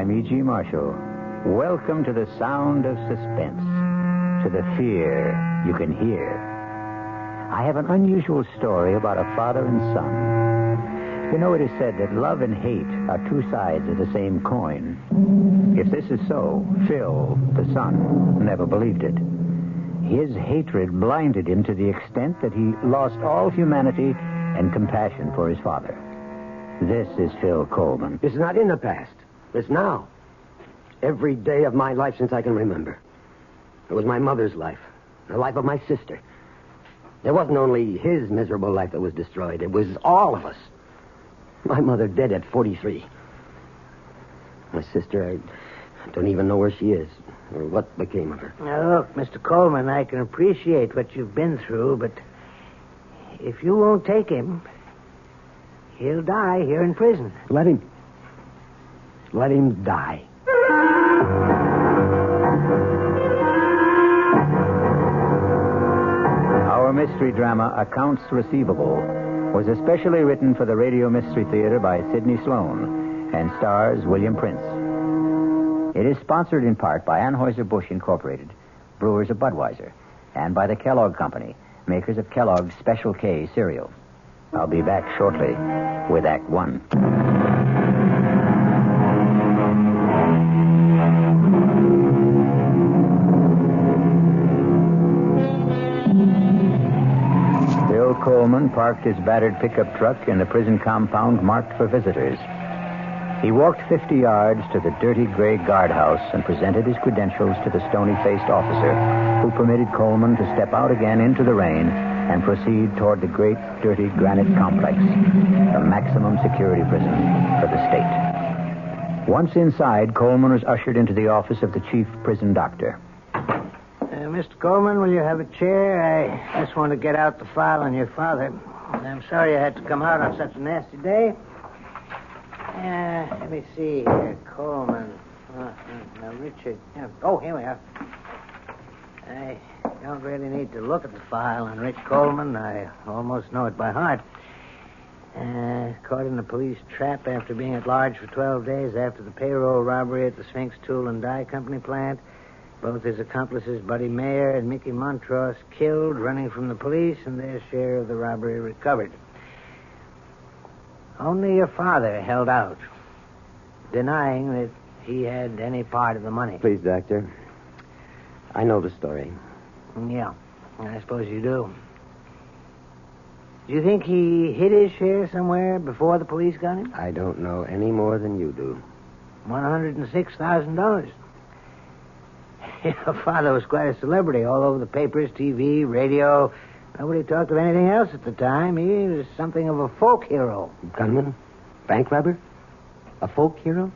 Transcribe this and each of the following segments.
I'm E.G. Marshall. Welcome to the sound of suspense, to the fear you can hear. I have an unusual story about a father and son. You know, it is said that love and hate are two sides of the same coin. If this is so, Phil, the son, never believed it. His hatred blinded him to the extent that he lost all humanity and compassion for his father. This is Phil Coleman. It's not in the past. It's now. Every day of my life since I can remember. It was my mother's life. The life of my sister. It wasn't only his miserable life that was destroyed. It was all of us. My mother dead at 43. My sister, I don't even know where she is or what became of her. Now, look, Mr. Coleman, I can appreciate what you've been through, but if you won't take him, he'll die here in prison. Let him die. Our mystery drama, Accounts Receivable, was especially written for the Radio Mystery Theater by Sidney Sloan and stars William Prince. It is sponsored in part by Anheuser-Busch Incorporated, brewers of Budweiser, and by the Kellogg Company, makers of Kellogg's Special K cereal. I'll be back shortly with Act One. Bill Coleman parked his battered pickup truck in the prison compound marked for visitors. He walked 50 yards to the dirty gray guardhouse and presented his credentials to the stony-faced officer, who permitted Coleman to step out again into the rain and proceed toward the great, dirty granite complex, the maximum security prison for the state. Once inside, Coleman was ushered into the office of the chief prison doctor. Mr. Coleman, will you have a chair? I just want to get out the file on your father. I'm sorry I had to come out on such a nasty day. Let me see here. Coleman. Now, Richard. Oh, here we are. I don't really need to look at the file on Rich Coleman. I almost know it by heart. Caught in a police trap after being at large for 12 days after the payroll robbery at the Sphinx Tool and Die Company plant. Both his accomplices, Buddy Mayer and Mickey Montross, killed, running from the police, and their share of the robbery recovered. Only your father held out, denying that he had any part of the money. Please, Doctor. I know the story. Yeah, I suppose you do. Do you think he hid his share somewhere before the police got him? I don't know any more than you do. $106,000. Your father was quite a celebrity all over the papers, TV, radio. Nobody talked of anything else at the time. He was something of a folk hero. Gunman? Bank robber? A folk hero?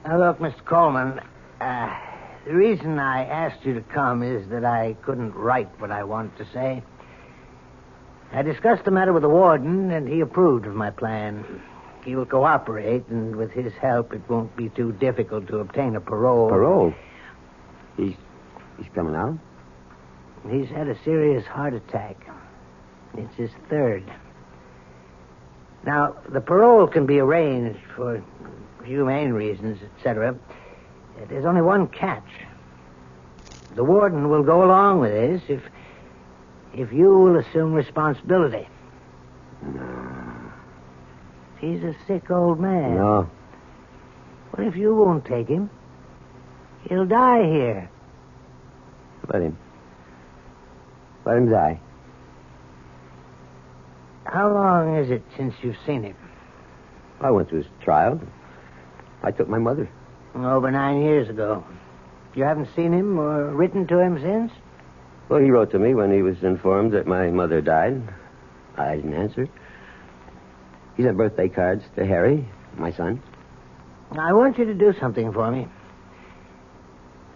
Now, look, Mr. Coleman, the reason I asked you to come is that I couldn't write what I wanted to say. I discussed the matter with the warden, and he approved of my plan. He will cooperate, and with his help, it won't be too difficult to obtain a parole. Parole? He's coming out? He's had a serious heart attack. It's his third. Now, the parole can be arranged for humane reasons, etc. There's only one catch. The warden will go along with this if you will assume responsibility. No. He's a sick old man. No. What if you won't take him? He'll die here. Let him die. How long is it since you've seen him? I went to his trial. I took my mother. Over 9 years ago. You haven't seen him or written to him since? Well, he wrote to me when he was informed that my mother died. I didn't answer. He sent birthday cards to Harry, my son. I want you to do something for me.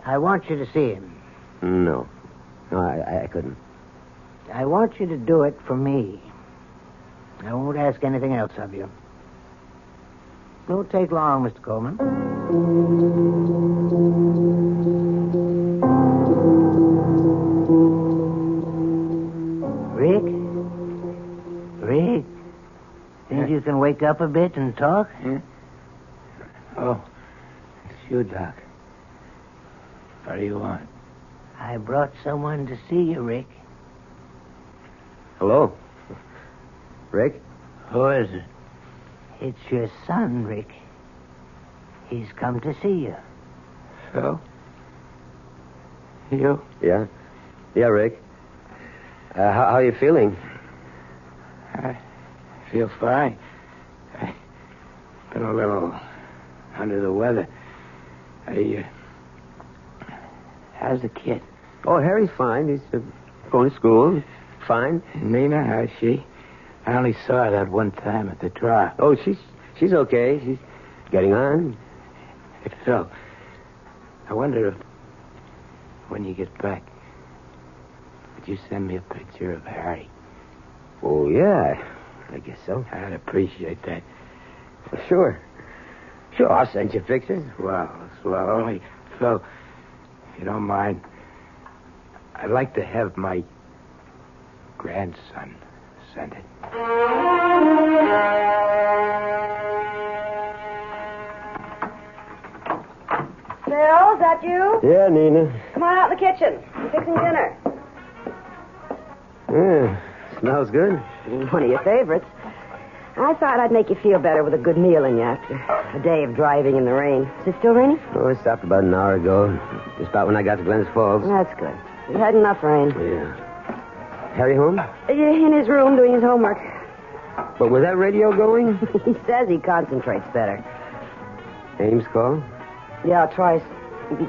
I want you to see him. No, I couldn't. I want you to do it for me. I won't ask anything else of you. It won't take long, Mr. Coleman. Rick? Think you can wake up a bit and talk? Oh, you, Doc. What do you want? I brought someone to see you, Rick. Hello? Rick? Who is it? It's your son, Rick. He's come to see you. Phil? You? Yeah? Yeah, Rick. How are you feeling? I feel fine. I've been a little under the weather. How's the kid? Oh, Harry's fine. He's going to school. Fine. Nina, how's she? I only saw her that one time at the trial. Oh, she's okay. She's getting on. Hey, Phil, I wonder if, when you get back, would you send me a picture of Harry? Oh, yeah. I guess so. I'd appreciate that. Sure. Sure, I'll send you pictures. Well, only, Phil, if you don't mind, I'd like to have my grandson send it. Phil, is that you? Yeah, Nina. Come on out in the kitchen. I'm fixing dinner. Yeah, smells good. One of your favorites. I thought I'd make you feel better with a good meal in you after a day of driving in the rain. Is it still raining? Oh, it stopped about an hour ago. Just about when I got to Glens Falls. That's good. We had enough rain. Yeah. Harry home? In his room doing his homework. But was that radio going? He says he concentrates better. Ames call? Yeah, twice.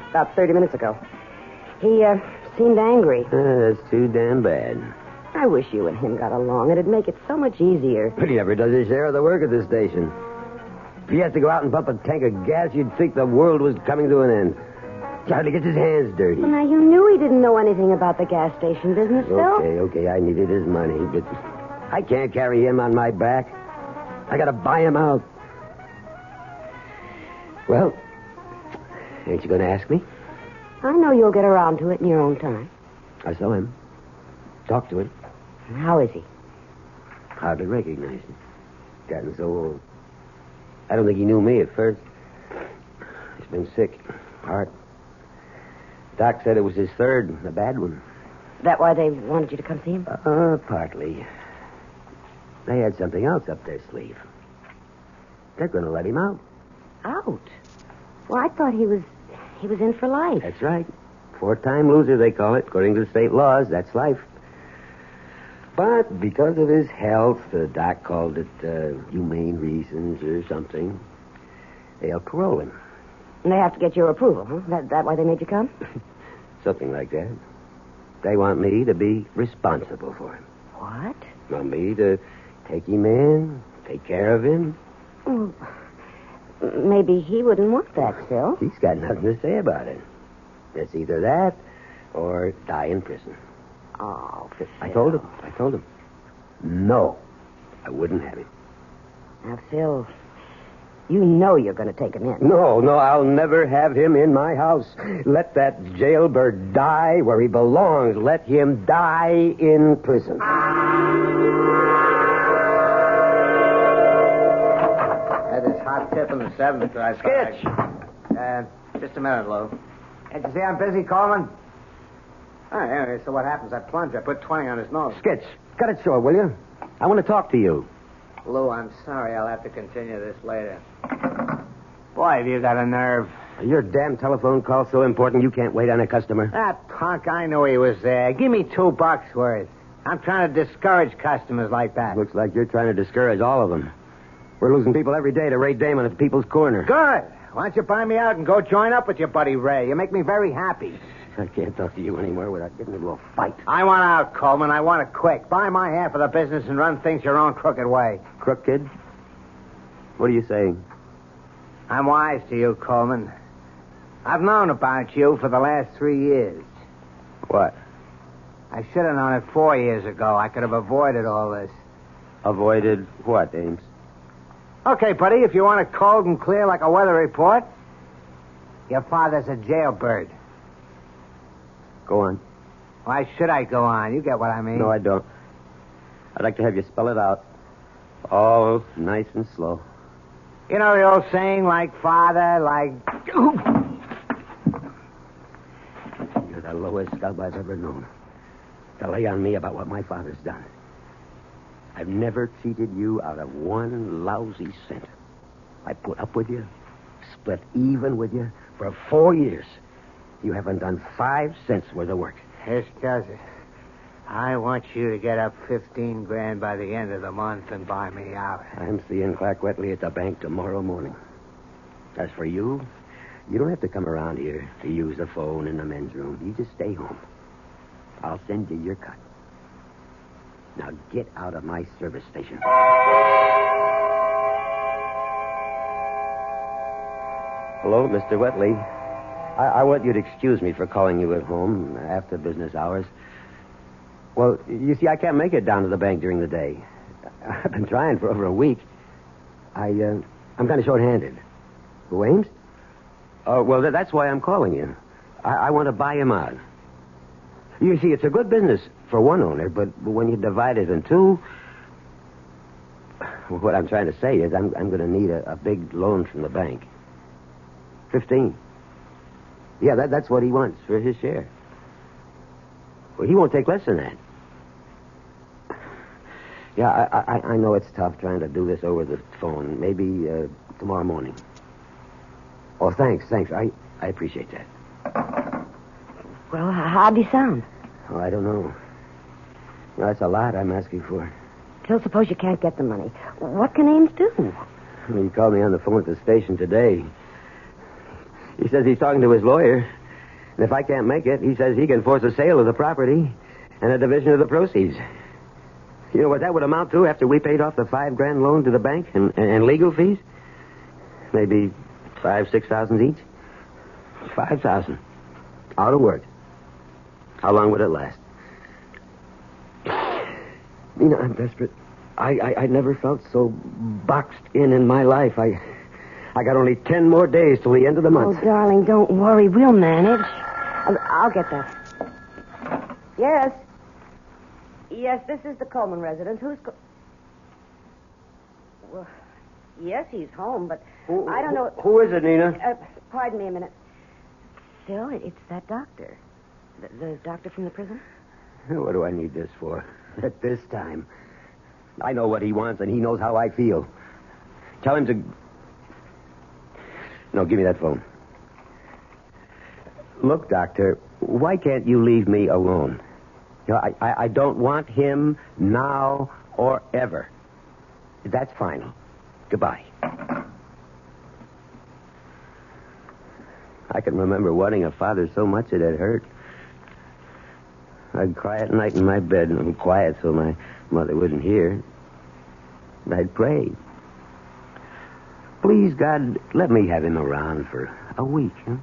About 30 minutes ago. He seemed angry. That's too damn bad. I wish you and him got along. It'd make it so much easier. But he never does his share of the work at this station. If he has to go out and pump a tank of gas, you'd think the world was coming to an end. He hardly gets his hands dirty. Well, now, you knew he didn't know anything about the gas station business, Phil. Okay, I needed his money, but I can't carry him on my back. I gotta buy him out. Well, ain't you gonna ask me? I know you'll get around to it in your own time. I saw him. Talked to him. How is he? Hardly recognized him. Gotten so old. I don't think he knew me at first. He's been sick. Heart. Doc said it was his third, a bad one. That why they wanted you to come see him? Partly. They had something else up their sleeve. They're going to let him out. Out? Well, I thought he was in for life. That's right. 4-time loser, they call it. According to the state laws, that's life. But because of his health, the doc called it humane reasons or something, they'll parole him. And they have to get your approval, huh? That why they made you come? Something like that. They want me to be responsible for him. What? Want me to take him in, take care of him. Well, maybe he wouldn't want that, Phil. He's got nothing to say about it. It's either that or die in prison. Oh, Phil. I told him. No, I wouldn't have him. Now, Phil, you know you're going to take him in. No, I'll never have him in my house. Let that jailbird die where he belongs. Let him die in prison. Had this hot tip in the 7th. Sketch! Just a minute, Lou. Can't you see I'm busy, Coleman? Oh, anyway, so what happens? I plunge. I put 20 on his nose. Sketch, cut it short, will you? I want to talk to you. Lou, I'm sorry. I'll have to continue this later. Boy, have you got a nerve. Your damn telephone call's so important you can't wait on a customer. That punk, I knew he was there. Give me $2 worth. I'm trying to discourage customers like that. Looks like you're trying to discourage all of them. We're losing people every day to Ray Damon at the People's Corner. Good. Why don't you buy me out and go join up with your buddy Ray? You make me very happy. I can't talk to you anymore without getting into a fight. I want out, Coleman. I want it quick. Buy my half of the business and run things your own crooked way. Crooked? What are you saying? I'm wise to you, Coleman. I've known about you for the last 3 years. What? I should have known it 4 years ago. I could have avoided all this. Avoided what, Ames? Okay, buddy, if you want it cold and clear like a weather report, your father's a jailbird. Go on. Why should I go on? You get what I mean. No, I don't. I'd like to have you spell it out. All nice and slow. You know the old saying, like father, like... You're the lowest scub I've ever known. To lay on me about what my father's done. I've never cheated you out of one lousy cent. I put up with you, split even with you for 4 years. You haven't done 5 cents worth of work. This does it. I want you to get up $15,000 by the end of the month and buy me out. I'm seeing Clark Wetley at the bank tomorrow morning. As for you, you don't have to come around here to use the phone in the men's room. You just stay home. I'll send you your cut. Now get out of my service station. Hello, Mr. Wetley. I want you to excuse me for calling you at home after business hours. Well, you see, I can't make it down to the bank during the day. I've been trying for over a week. I'm kind of short-handed. Who, Ames? Oh, well, that's why I'm calling you. I want to buy him out. You see, it's a good business for one owner, but when you divide it in two... What I'm trying to say is I'm going to need a big loan from the bank. 15. Yeah, that's what he wants for his share. Well, he won't take less than that. Yeah, I know it's tough trying to do this over the phone. Maybe tomorrow morning. Oh, thanks. I appreciate that. Well, how'd he sound? Oh, I don't know. Well, that's a lot I'm asking for. Phil, suppose you can't get the money. What can Ames do? He called me on the phone at the station today. He says he's talking to his lawyer. And if I can't make it, he says he can force a sale of the property and a division of the proceeds. You know what that would amount to after we paid off the $5,000 loan to the bank and legal fees? Maybe $5,000-6,000 each. $5,000. Out of work. How long would it last? Nina, I'm desperate. I never felt so boxed in my life. I got only 10 more days till the end of the month. Oh, darling, don't worry. We'll manage. I'll get that. Yes. Yes, this is the Coleman residence. Who's... Well, yes, he's home, but I don't know... Who is it, Nina? Pardon me a minute. Phil, it's that doctor. The doctor from the prison? What do I need this for? At this time. I know what he wants, and he knows how I feel. Tell him to... No, give me that phone. Look, Doctor, why can't you leave me alone? You know, I don't want him now or ever. That's final. Goodbye. I can remember wanting a father so much it had hurt. I'd cry at night in my bed, and quiet so my mother wouldn't hear. And I'd pray. Please, God, let me have him around for a week, huh?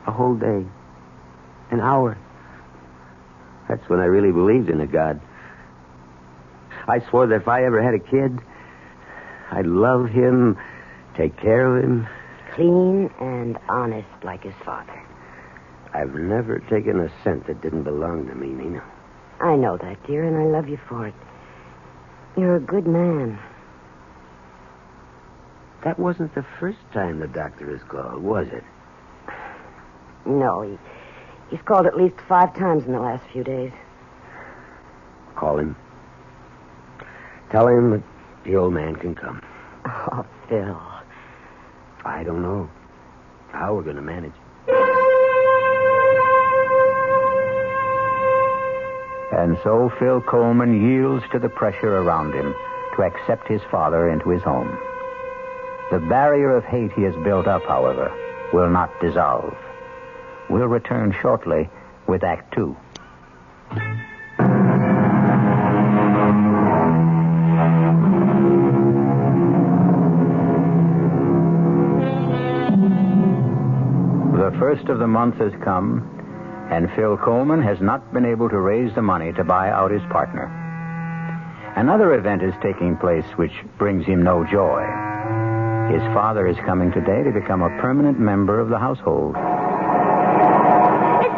A whole day. An hour. That's when I really believed in a God. I swore that if I ever had a kid, I'd love him, take care of him. Clean and honest like his father. I've never taken a cent that didn't belong to me, Nina. I know that, dear, and I love you for it. You're a good man. That wasn't the first time the doctor has called, was it? No, he's called at least 5 times in the last few days. Call him. Tell him that the old man can come. Oh, Phil. I don't know how we're going to manage. And so Phil Coleman yields to the pressure around him to accept his father into his home. The barrier of hate he has built up, however, will not dissolve. We'll return shortly with Act 2. The first of the month has come, and Phil Coleman has not been able to raise the money to buy out his partner. Another event is taking place which brings him no joy. His father is coming today to become a permanent member of the household. It's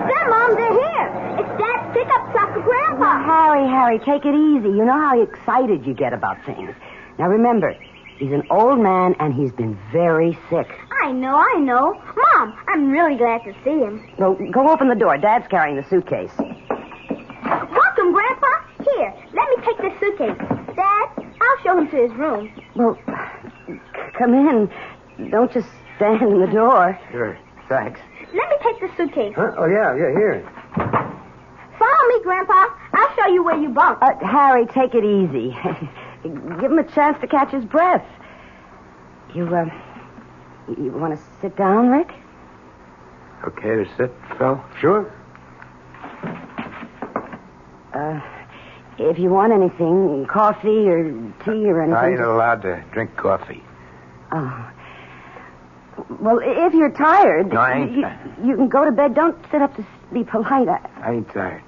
them, Mom. They're here. It's Dad's pickup truck for Grandpa. Now, Harry, take it easy. You know how excited you get about things. Now, remember, He's an old man, and he's been very sick. I know. Mom, I'm really glad to see him. Well, go open the door. Dad's carrying the suitcase. Welcome, Grandpa. Here, let me take this suitcase. Dad, I'll show him to his room. Well, come in. Don't just stand in the door. Sure. Thanks. Let me take the suitcase. Huh? Oh, yeah, here. Follow me, Grandpa. I'll show you where you bunk. Harry, take it easy. Give him a chance to catch his breath. You want to sit down, Rick? Okay to sit, Phil? Sure. If you want anything, coffee or tea or anything. I ain't allowed to drink coffee. Oh. Well, if you're tired... No, I ain't. You can go to bed. Don't sit up to be polite. I ain't tired.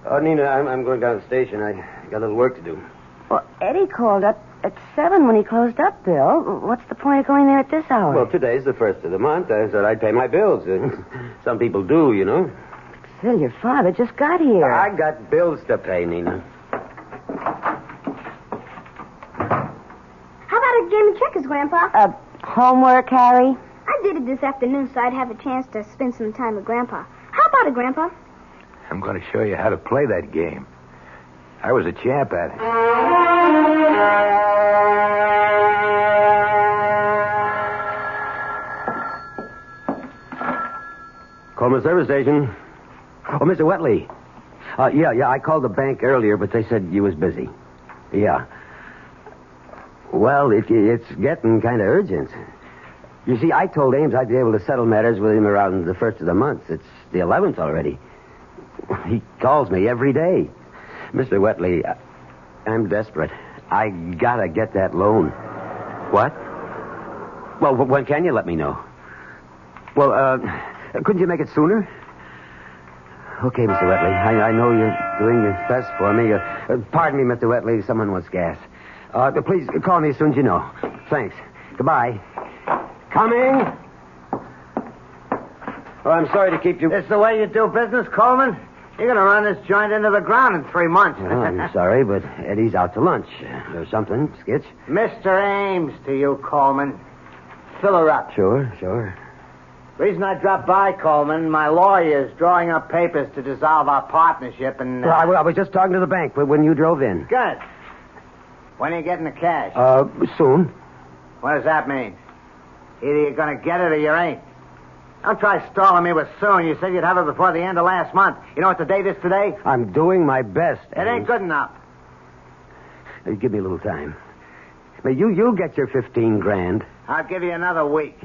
Oh, Nina, I'm going down to the station. I got a little work to do. Well, Eddie called up at 7 when he closed up, Bill. What's the point of going there at this hour? Well, today's the first of the month. I said I'd pay my bills. Some people do, you know. Phil, your father just got here. I got bills to pay, Nina. How about a game of checkers, Grandpa? Homework, Harry? I did it this afternoon so I'd have a chance to spend some time with Grandpa. How about it, Grandpa? I'm going to show you how to play that game. I was a champ at it. Coleman Service Station. Oh, Mr. Wetley. Yeah, I called the bank earlier, but they said you was busy. Yeah. Well, it's getting kind of urgent. You see, I told Ames I'd be able to settle matters with him around the first of the month. It's the 11th already. He calls me every day. Mr. Wetley, I'm desperate. I gotta get that loan. What? Well, when can you let me know? Well, couldn't you make it sooner? Okay, Mr. Wetley. I know you're doing your best for me. Pardon me, Mr. Wetley. Someone wants gas. Please call me as soon as you know. Thanks. Goodbye. Coming. Oh, I'm sorry to keep you... This the way you do business, Coleman? You're going to run this joint into the ground in 3 months. Oh, I'm sorry, but Eddie's out to lunch. Or something, Skitch. Mr. Ames to you, Coleman. Fill her up. Sure. Reason I dropped by, Coleman, my lawyer's drawing up papers to dissolve our partnership and... Well, I was just talking to the bank when you drove in. Good. When are you getting the cash? Soon. What does that mean? Either you're going to get it or you ain't. Don't try stalling me with soon. You said you'd have it before the end of last month. You know what the date is today? I'm doing my best, It ain't good enough. Give me a little time. Now, you'll get your 15 grand. I'll give you another week.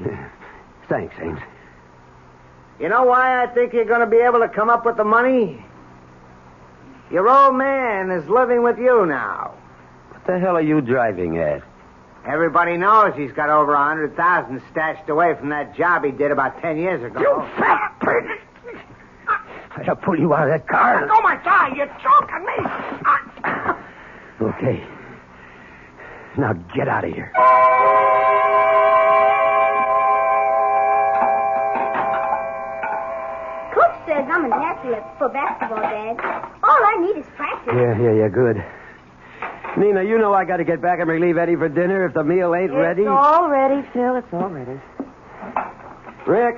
Thanks, Ames. You know why I think you're going to be able to come up with the money? Your old man is living with you now. What the hell are you driving at? Everybody knows he's got over 100,000 stashed away from that job he did about 10 years ago. You fat pig! I'll pull you out of that car. Oh, my God, you're choking me. Okay. Now get out of here. Coach says I'm an athlete for basketball, Dad. All I need is practice. Yeah, good. Nina, you know I got to get back and relieve Eddie for dinner if the meal ain't ready. It's all ready, Phil. It's all ready. Rick,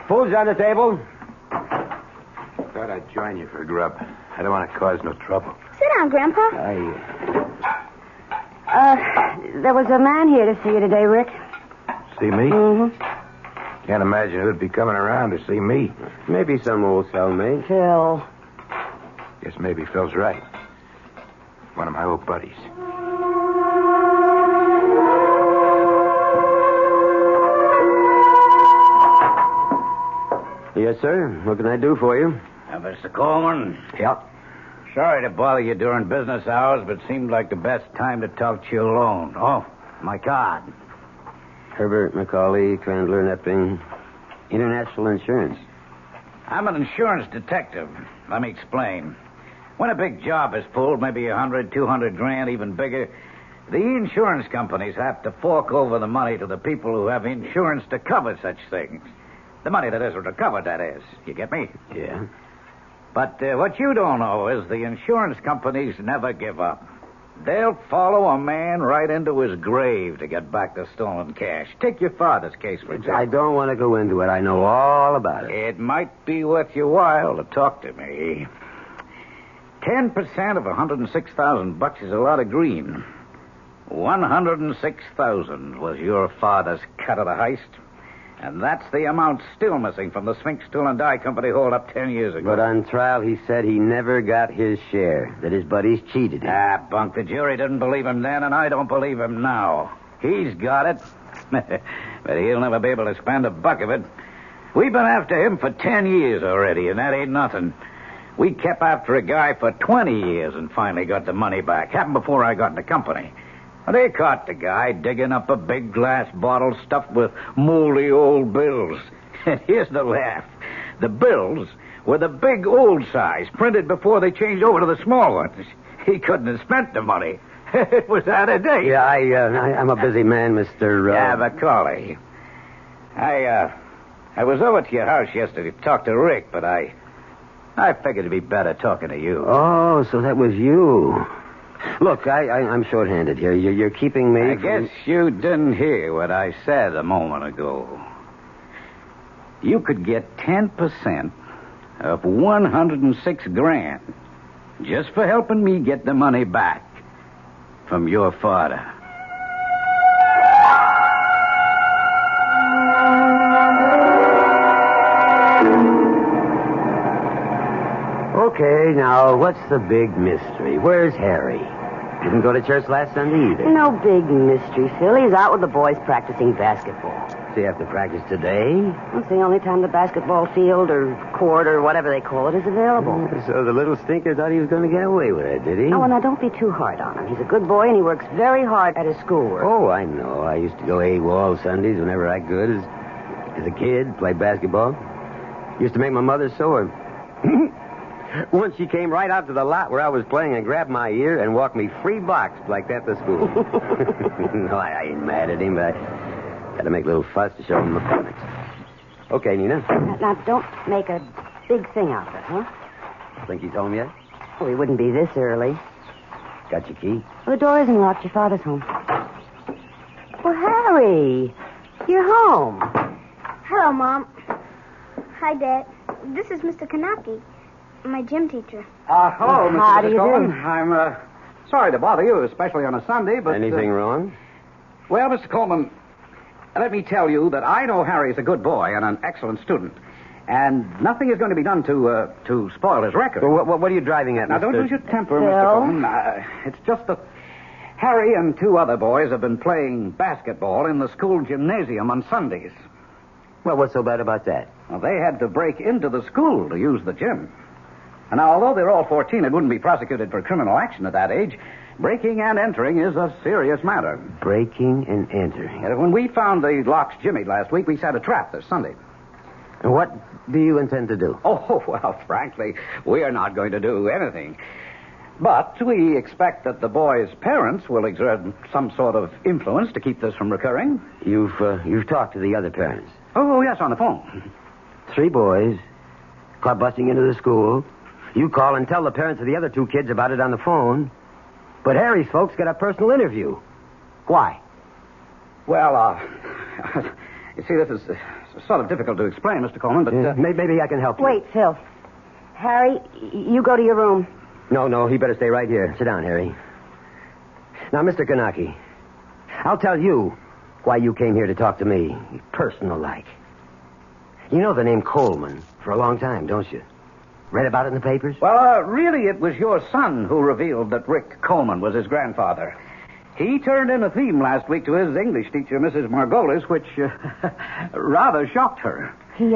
food's on the table. Thought I'd join you for grub. I don't want to cause no trouble. Sit down, Grandpa. There was a man here to see you today, Rick. See me? Mm-hmm. Can't imagine who'd be coming around to see me. Maybe some old cellmate. Phil. Guess maybe Phil's right. One of my old buddies. Yes, sir. What can I do for you? Mr. Coleman. Yep. Sorry to bother you during business hours, but seemed like the best time to talk to you alone. Oh, my card. Herbert, McCauley, Crandler, Nepping. International Insurance. I'm an insurance detective. Let me explain. When a big job is pulled, maybe 100, 200 grand, even bigger, the insurance companies have to fork over the money to the people who have insurance to cover such things. The money that isn't recovered, that is. You get me? Yeah. But what you don't know is the insurance companies never give up. They'll follow a man right into his grave to get back the stolen cash. Take your father's case, for example. I don't want to go into it. I know all about it. It might be worth your while to talk to me. 10% of $106,000 is a lot of green. 106,000 was your father's cut of the heist. And that's the amount still missing from the Sphinx Tool and Die Company hold-up 10 years ago. But on trial, he said he never got his share, that his buddies cheated him. Ah, bunk. The jury didn't believe him then, and I don't believe him now. He's got it. But he'll never be able to spend a buck of it. We've been after him for 10 years already, and that ain't nothing. We kept after a guy for 20 years and finally got the money back. Happened before I got in the company. They caught the guy digging up a big glass bottle stuffed with moldy old bills. And here's the laugh. The bills were the big old size, printed before they changed over to the small ones. He couldn't have spent the money. It was out of date. Yeah, I'm a busy man, Mr. Yeah, Macaulay. I was over to your house yesterday to talk to Rick, but I figured it'd be better talking to you. Oh, so that was you. Look, I'm short-handed here. You're keeping me... I guess you didn't hear what I said a moment ago. You could get 10% of $106,000 just for helping me get the money back from your father. Okay, now, what's the big mystery? Where's Harry? Didn't go to church last Sunday either. No big mystery, Phil. He's out with the boys practicing basketball. So you have to practice today? It's the only time the basketball field or court or whatever they call it is available. So the little stinker thought he was going to get away with it, did he? Oh, well, now, don't be too hard on him. He's a good boy, and he works very hard at his schoolwork. Oh, I know. I used to go AWOL Sundays whenever I could as a kid, play basketball. Used to make my mother sore. Once she came right out to the lot where I was playing and grabbed my ear and walked me 3 blocks like that to school. No, I ain't mad at him, but I got to make a little fuss to show him my feelings. Okay, Nina. Now, don't make a big thing out of it, huh? Think he's home yet? Well, he wouldn't be this early. Got your key? Well, the door isn't locked. Your father's home. Well, Harry, you're home. Hello, Mom. Hi, Dad. This is Mr. Kanaki, my gym teacher. Hello, How do Mr. you Coleman. do? I'm sorry to bother you, especially on a Sunday, but... Anything wrong? Well, Mr. Coleman, let me tell you that I know Harry's a good boy and an excellent student, and nothing is going to be done to spoil his record. Well, what are you driving at, Now, Mr. don't lose your temper, Phil? Mr. Coleman. It's just that Harry and 2 other boys have been playing basketball in the school gymnasium on Sundays. Well, what's so bad about that? Well, they had to break into the school to use the gym. And now, although they're all 14 and wouldn't be prosecuted for criminal action at that age, breaking and entering is a serious matter. Breaking and entering. And when we found the locks jimmied last week, we set a trap this Sunday. And what do you intend to do? Oh, well, frankly, we are not going to do anything. But we expect that the boys' parents will exert some sort of influence to keep this from recurring. You've talked to the other parents. Oh, yes, on the phone. 3 boys caught busting into the school. You call and tell the parents of the other 2 kids about it on the phone. But Harry's folks get a personal interview. Why? Well, you see, this is sort of difficult to explain, Mr. Coleman, but... Maybe I can help you. Wait, Phil. Harry, you go to your room. No, he better stay right here. Sit down, Harry. Now, Mr. Kanaki, I'll tell you why you came here to talk to me, personal-like. You know the name Coleman for a long time, don't you? Read about it in the papers? Well, really, it was your son who revealed that Rick Coleman was his grandfather. He turned in a theme last week to his English teacher, Mrs. Margolis, which rather shocked her. He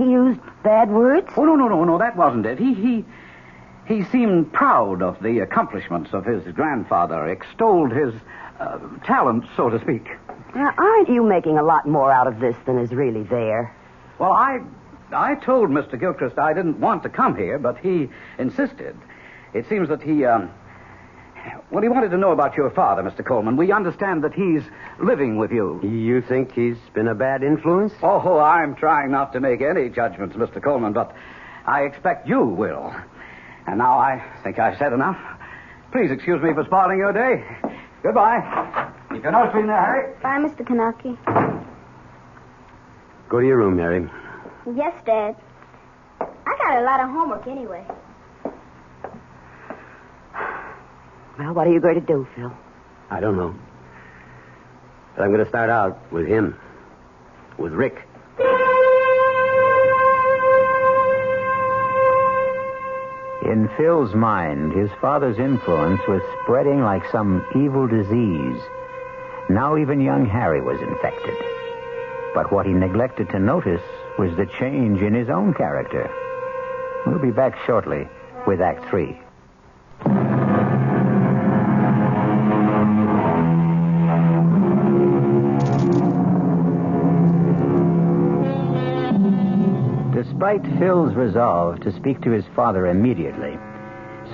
used bad words? Oh, no, that wasn't it. He seemed proud of the accomplishments of his grandfather, extolled his talent, so to speak. Now, aren't you making a lot more out of this than is really there? Well, I told Mr. Gilchrist I didn't want to come here, but he insisted. It seems that he wanted to know about your father, Mr. Coleman. We understand that he's living with you. You think he's been a bad influence? Oh, I'm trying not to make any judgments, Mr. Coleman, but I expect you will. And now I think I've said enough. Please excuse me for spoiling your day. Goodbye. Keep your nose clean there, Harry. Bye, Mr. Kanaki. Go to your room, Mary. Yes, Dad. I got a lot of homework anyway. Well, what are you going to do, Phil? I don't know. But I'm going to start out with him. With Rick. In Phil's mind, his father's influence was spreading like some evil disease. Now even young Harry was infected. But what he neglected to notice was the change in his own character. We'll be back shortly with Act 3. Despite Phil's resolve to speak to his father immediately,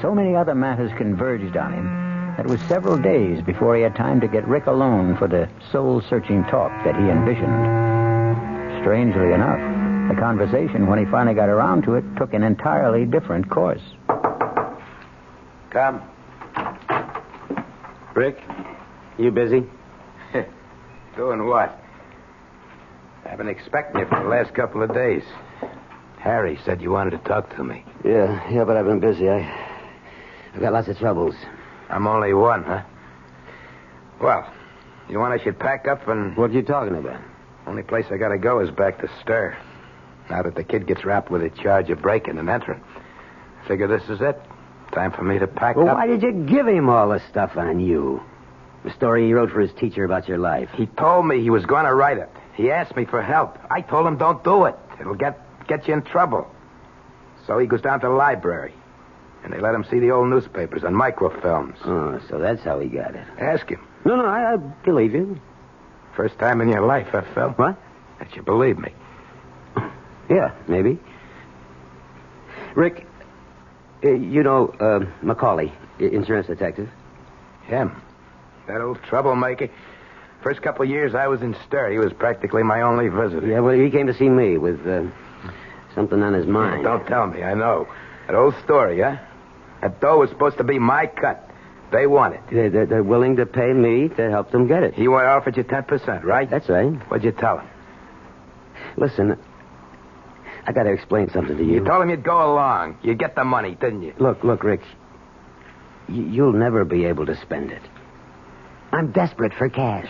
so many other matters converged on him that it was several days before he had time to get Rick alone for the soul-searching talk that he envisioned. Strangely enough, the conversation, when he finally got around to it, took an entirely different course. Come. Rick, you busy? Doing what? I've been expecting you for the last couple of days. Harry said you wanted to talk to me. Yeah, but I've been busy. I've got lots of troubles. I'm only one, huh? Well, you want I should pack up and... What are you talking about? Only place I gotta go is back to Stir. Now that the kid gets rapped with a charge of breaking and entering. I figure this is it. Time for me to pack Well, up. why did you give him all this stuff on you? The story he wrote for his teacher about your life. He told me he was going to write it. He asked me for help. I told him don't do it. It'll get you in trouble. So he goes down to the library. And they let him see the old newspapers and microfilms. Oh, so that's how he got it. Ask him. No, I believe you. First time in your life, huh, Phil? What? That you believe me. Yeah, maybe. Rick, you know Macaulay, insurance detective? Him. That old troublemaker. First couple of years I was in Stir, he was practically my only visitor. Yeah, well, he came to see me with something on his mind. Don't tell me, I know. That old story, huh? That dough was supposed to be my cut. They want it. They're willing to pay me to help them get it. He offered you 10%, right? That's right. What'd you tell him? Listen, I got to explain something to you. You told him you'd go along. You'd get the money, didn't you? Look, Rick. You'll never be able to spend it. I'm desperate for cash.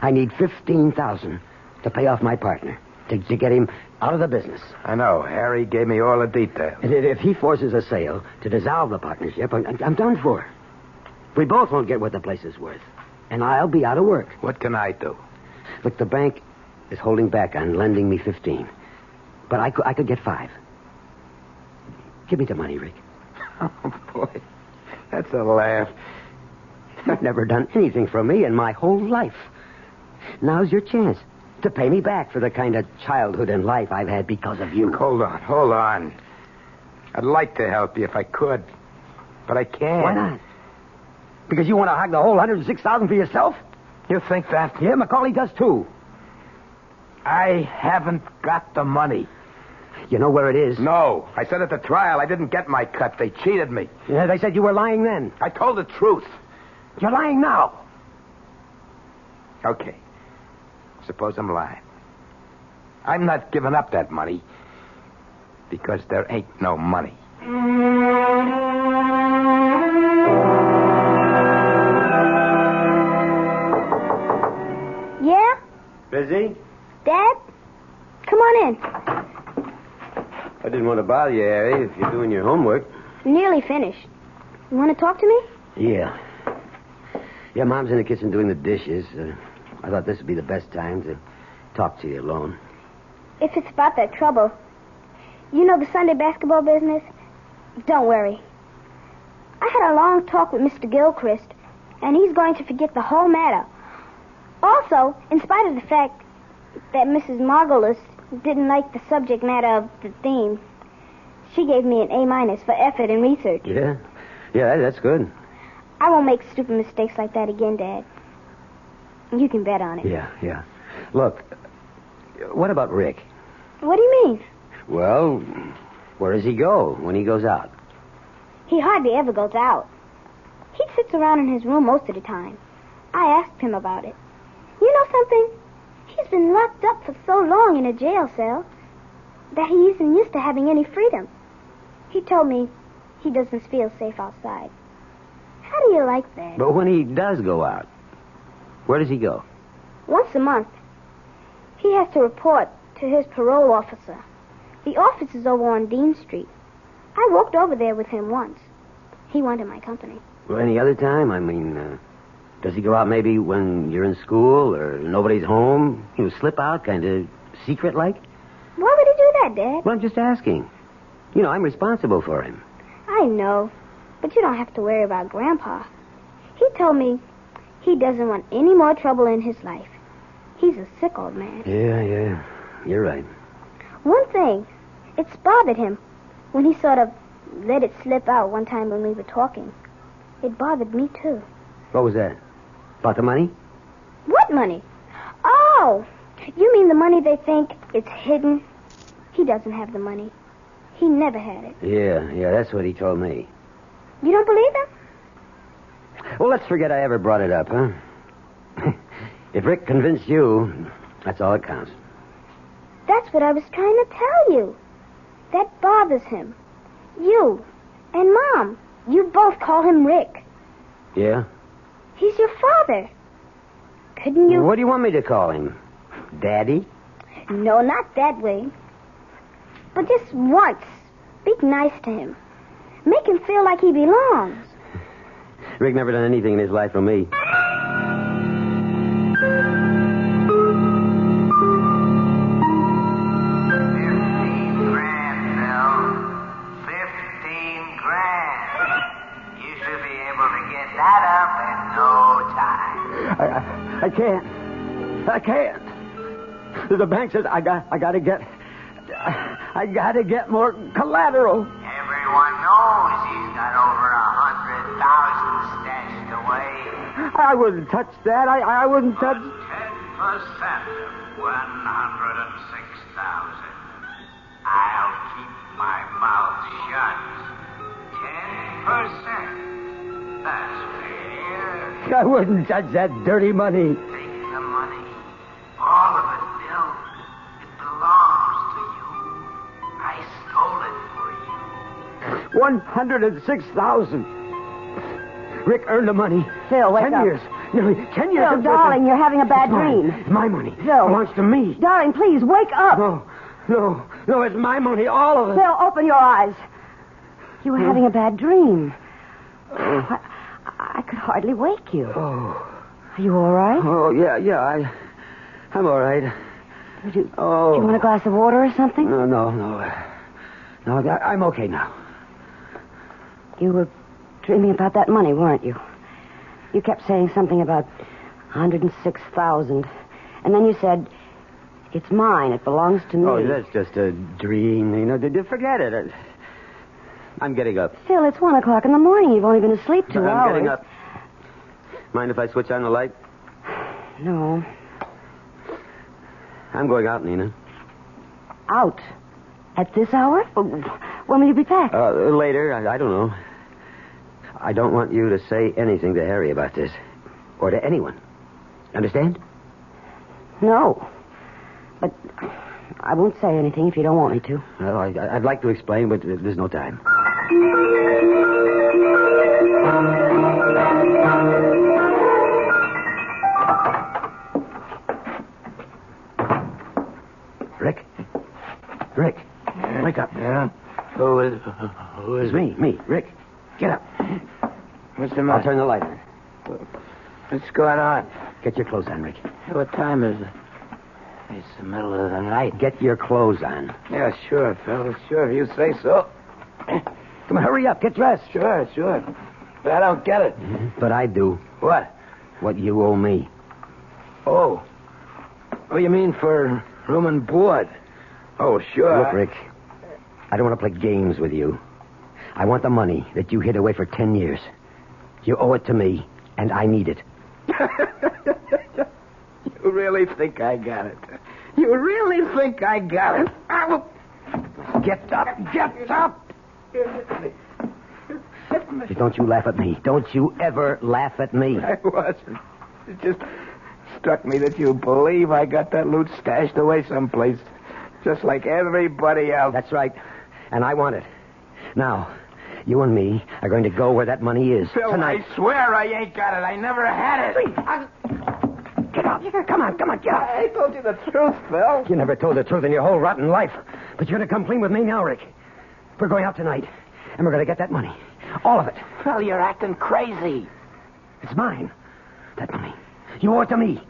I need $15,000 to pay off my partner, to get him out of the business. I know. Harry gave me all the details. And if he forces a sale to dissolve the partnership, I'm done for. We both won't get what the place is worth. And I'll be out of work. What can I do? Look, the bank is holding back on lending me 15. But I could get 5. Give me the money, Rick. Oh, boy. That's a laugh. You've never done anything for me in my whole life. Now's your chance to pay me back for the kind of childhood and life I've had because of you. Look, hold on. I'd like to help you if I could, but I can't. Why not? Because you want to hog the whole $106,000 for yourself? You think that? Yeah, Macaulay does too. I haven't got the money. You know where it is? No. I said at the trial I didn't get my cut. They cheated me. Yeah, they said you were lying then. I told the truth. You're lying now. Okay. Suppose I'm lying. I'm not giving up that money because there ain't no money. Yeah? Busy? Dad? Come on in. I didn't want to bother you, Harry, if you're doing your homework. Nearly finished. You want to talk to me? Yeah. Yeah, Mom's in the kitchen doing the dishes. I thought this would be the best time to talk to you alone. If it's about that trouble. You know the Sunday basketball business? Don't worry. I had a long talk with Mr. Gilchrist, and he's going to forget the whole matter. Also, in spite of the fact that Mrs. Margolis didn't like the subject matter of the theme, she gave me an A- for effort and research. Yeah? Yeah, that's good. I won't make stupid mistakes like that again, Dad. You can bet on it. Yeah. Look, what about Rick? What do you mean? Well, where does he go when he goes out? He hardly ever goes out. sits around in his room most of the time. I asked him about it. You know something? He's been locked up for so long in a jail cell that he isn't used to having any freedom. He told me he doesn't feel safe outside. How do you like that? But when he does go out, where does he go? Once a month. He has to report to his parole officer. The office is over on Dean Street. I walked over there with him once. He wanted my company. Well, any other time? I mean, does he go out maybe when you're in school or nobody's home? He'll slip out, kind of secret-like? Why would he do that, Dad? Well, I'm just asking. You know, I'm responsible for him. I know, but you don't have to worry about Grandpa. He told me he doesn't want any more trouble in his life. He's a sick old man. Yeah. You're right. One thing, it's bothered him when he sort of let it slip out one time when we were talking. It bothered me, too. What was that? About the money? What money? Oh, you mean the money they think it's hidden? He doesn't have the money. He never had it. Yeah, that's what he told me. You don't believe him? Well, let's forget I ever brought it up, huh? If Rick convinced you, that's all that counts. That's what I was trying to tell you. That bothers him. You and Mom, you both call him Rick. Yeah? He's your father. Couldn't you... What do you want me to call him? Daddy? No, not that way. But just once, be nice to him. Make him feel like he belongs. Rick never done anything in his life for me. I can't. The bank says I gotta get more collateral. Everyone knows he's got over 100,000 stashed away. I wouldn't touch that. I wouldn't touch... 10% of 106,000. I'll keep my mouth shut. 10%. That's fair. I wouldn't touch that dirty money. Take the money. All of it, Bill. It belongs to you. I stole it for you. 106,000. Rick earned the money. Phil, wake 10 up. years. Nearly 10 years. Phil, darling, you're having a bad dream. It's my money. Phil. It belongs to me. Darling, please, wake up. No, it's my money, all of it. Phil, open your eyes. You were having a bad dream. I could hardly wake you. Oh. Are you all right? Oh, yeah, I'm all right. Do you want a glass of water or something? No, I'm okay now. You were dreaming about that money, weren't you? You kept saying something about 106,000. And then you said, it's mine. It belongs to me. Oh, that's just a dream. You know, forget it. I'm getting up. Phil, it's 1 o'clock in the morning. You've only been asleep 2 hours. I'm getting up. Mind if I switch on the light? No. I'm going out, Nina. Out? At this hour? When will you be back? Later. I don't know. I don't want you to say anything to Harry about this. Or to anyone. Understand? No. But I won't say anything if you don't want me to. Well, I'd like to explain, but there's no time. Rick, wake up. Yeah? Who is Me, Rick. Get up. What's the matter? I'll turn the light on. What's going on? Get your clothes on, Rick. What time is it? It's the middle of the night. Get your clothes on. Yeah, sure, fellas. Sure, if you say so. Come on, hurry up. Get dressed. Sure. But I don't get it. But I do. What? What you owe me. Oh, you mean for room and board? Oh, sure. Look, Rick, I don't want to play games with you. I want the money that you hid away for 10 years. You owe it to me, and I need it. You really think I got it? You really think I got it? Get up! Don't you laugh at me. Don't you ever laugh at me. I wasn't. It just struck me that you believe I got that loot stashed away someplace, just like everybody else. That's right. And I want it. Now, you and me are going to go where that money is. Phil, tonight. I swear I ain't got it. I never had it. Get out. Come on, get out. I told you the truth, Phil. You never told the truth in your whole rotten life. But you're going to come clean with me now, Rick. We're going out tonight, and we're going to get that money. All of it. Phil, you're acting crazy. It's mine. That money. You owe it to me.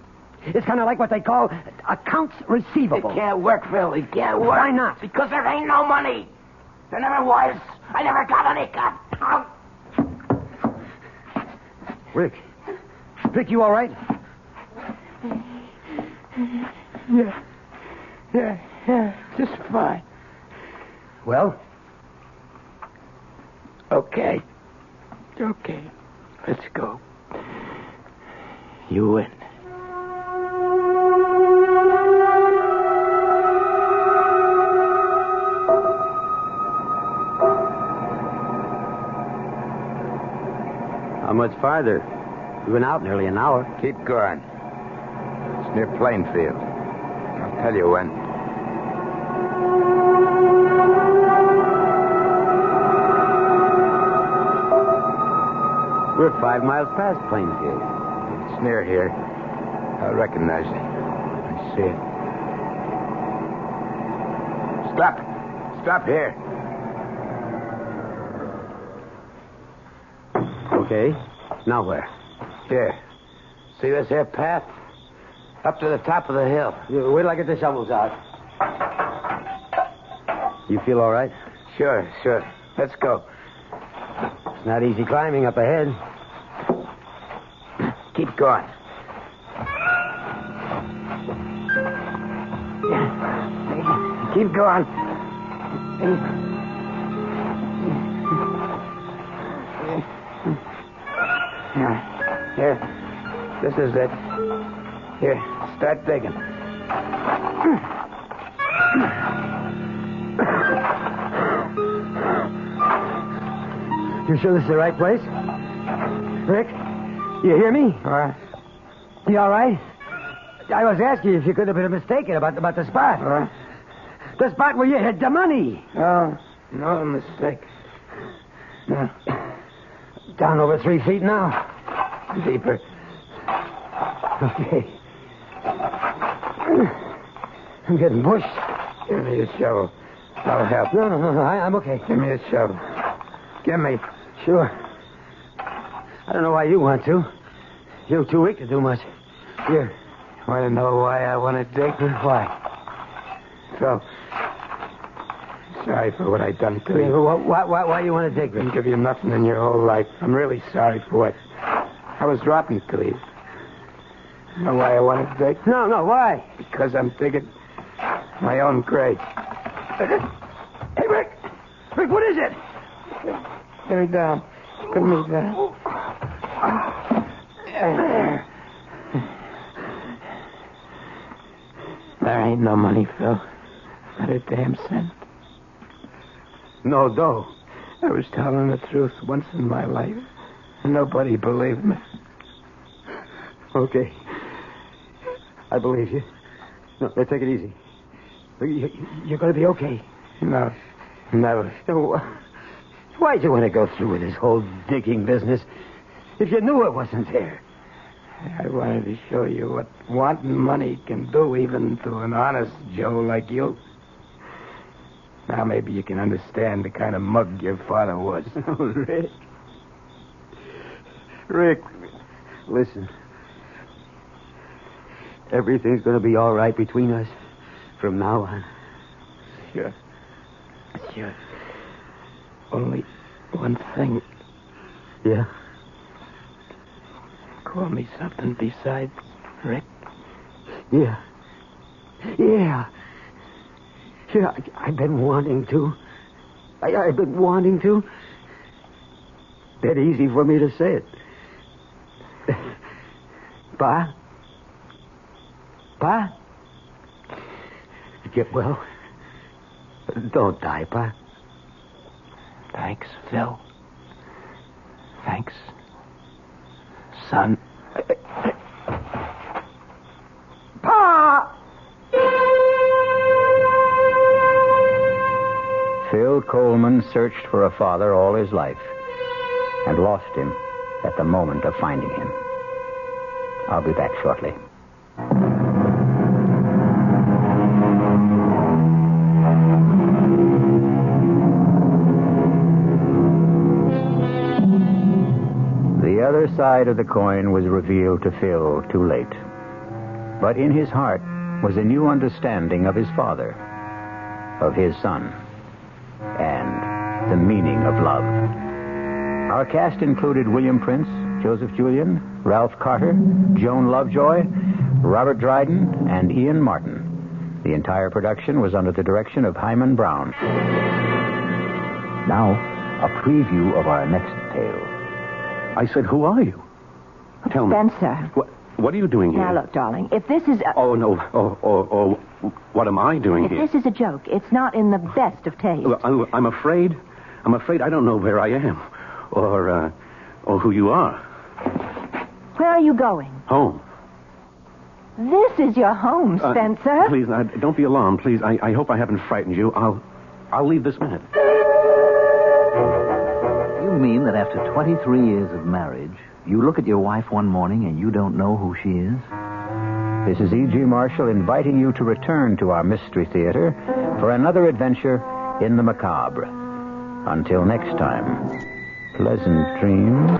It's kind of like what they call accounts receivable. It can't work, Phil. It can't work. Why not? Because there ain't no money. There never was. I never got any. Rick, you all right? Yeah, just fine. Well? Okay, let's go. You win. How much farther? We've been out nearly an hour. Keep going. It's near Plainfield. I'll tell you when. We're 5 miles past Plainfield. It's near here. I recognize it. I see it. Stop here. Okay. Now where? Here. See this here path? Up to the top of the hill. Wait till I get the shovels out. You feel all right? Sure. Let's go. It's not easy climbing up ahead. Keep going. Keep going. Here. This is it. Here, start digging. You sure this is the right place? Rick, you hear me? You all right? I was asking you if you could have been mistaken about the spot. The spot where you hid the money. Oh, no mistake. No. Down over 3 feet now. Deeper. Okay. I'm getting pushed. Give me a shovel. I'll help. No. I'm okay. Give me a shovel. Give me. Sure. I don't know why you want to. You're too weak to do much. Here. Want to know why I want to dig? Why? So, sorry for what I done to you. Why you want to dig? Didn't give you nothing in your whole life. I'm really sorry for what. I was rotten to you. You know why I want to dig? No, why? Because I'm digging my own grave. Hey, Rick! Rick, what is it? Put me down. Put me down. There ain't no money, Phil. Not a damn cent. No dough. I was telling the truth once in my life, and nobody believed me. Okay. I believe you. No, let's take it easy. You're going to be okay. No, never. Why'd you want to go through with this whole digging business if you knew it wasn't there? I wanted to show you what wanting money can do even to an honest Joe like you. Now maybe you can understand the kind of mug your father was. Oh, Rick, listen. Everything's going to be all right between us from now on. Sure. Only one thing. Yeah? Call me something besides Rick. Yeah. I've been wanting to. I've been wanting to. That easy for me to say it. Pa? Get well. Don't die, Pa. Thanks, Phil. Thanks, son. Pa! Phil Coleman searched for a father all his life and lost him at the moment of finding him. I'll be back shortly. The other side of the coin was revealed to Phil too late. But in his heart was a new understanding of his father, of his son, and the meaning of love. Our cast included William Prince, Joseph Julian, Ralph Carter, Joan Lovejoy, Robert Dryden, and Ian Martin. The entire production was under the direction of Himan Brown. Now, a preview of our next tale. I said, who are you? Tell me. Spencer. What are you doing here? Now, look, darling, if this is... Oh, no. What am I doing here? If this is a joke, it's not in the best of taste. Well, I'm afraid I don't know where I am. Or who you are. Where are you going? Home. This is your home, Spencer. Please, don't be alarmed, please. I hope I haven't frightened you. I'll leave this minute. You mean that after 23 years of marriage, you look at your wife one morning and you don't know who she is? This is E.G. Marshall inviting you to return to our Mystery Theater for another adventure in the macabre. Until next time, pleasant dreams.